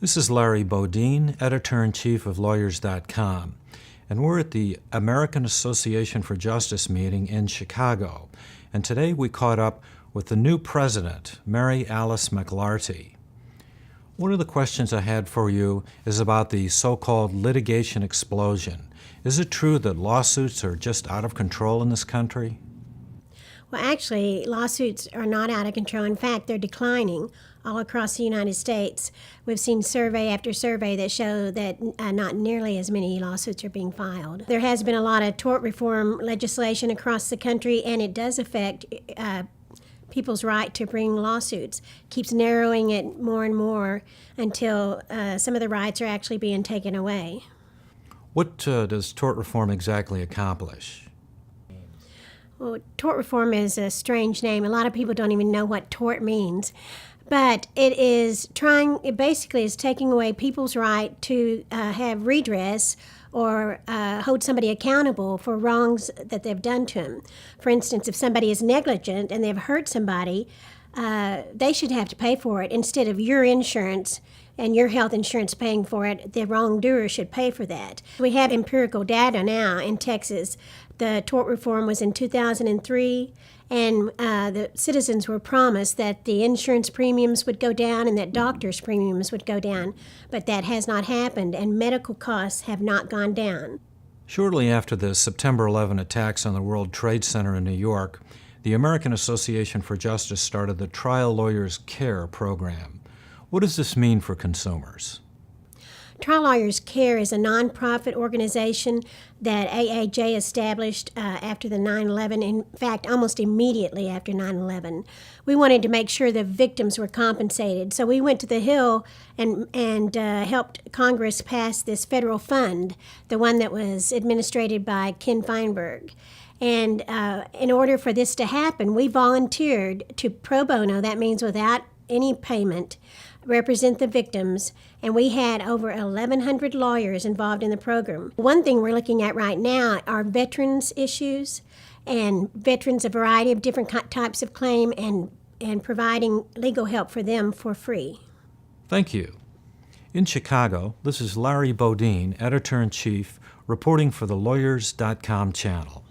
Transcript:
This is Larry Bodine, Editor-in-Chief of Lawyers.com, and we're at the American Association for Justice meeting in Chicago. And today we caught up with the new president, Mary Alice McLarty. One of the questions I had for you is about the so-called litigation explosion. Is it true that lawsuits are just out of control in this country? Well, actually, lawsuits are not out of control. In fact, they're declining all across the United States. We've seen survey after survey that show that not nearly as many lawsuits are being filed. There has been a lot of tort reform legislation across the country, and it does affect people's right to bring lawsuits. Keeps narrowing it more and more until some of the rights are actually being taken away. What does tort reform exactly accomplish? Well, tort reform is a strange name. A lot of people don't even know what tort means. But it basically is taking away people's right to have redress or hold somebody accountable for wrongs that they've done to them. For instance, if somebody is negligent and they've hurt somebody, they should have to pay for it instead of your insurance and your health insurance paying for it. The wrongdoer should pay for that. We have empirical data now in Texas. The tort reform was in 2003, and the citizens were promised that the insurance premiums would go down and that doctors' premiums would go down. But that has not happened, and medical costs have not gone down. Shortly after the September 11 attacks on the World Trade Center in New York, the American Association for Justice started the Trial Lawyers Care program. What does this mean for consumers? Trial Lawyers Care is a nonprofit organization that AAJ established after the 9/11, in fact, almost immediately after 9/11. We wanted to make sure the victims were compensated, so we went to the Hill and helped Congress pass this federal fund, the one that was administered by Ken Feinberg. And in order for this to happen, we volunteered to pro bono, that means without any payment, represent the victims, and we had over 1,100 lawyers involved in the program. One thing we're looking at right now are veterans issues, and veterans a variety of different types of claim, and providing legal help for them for free. Thank you. In Chicago, this is Larry Bodine, Editor-in-Chief, reporting for the Lawyers.com channel.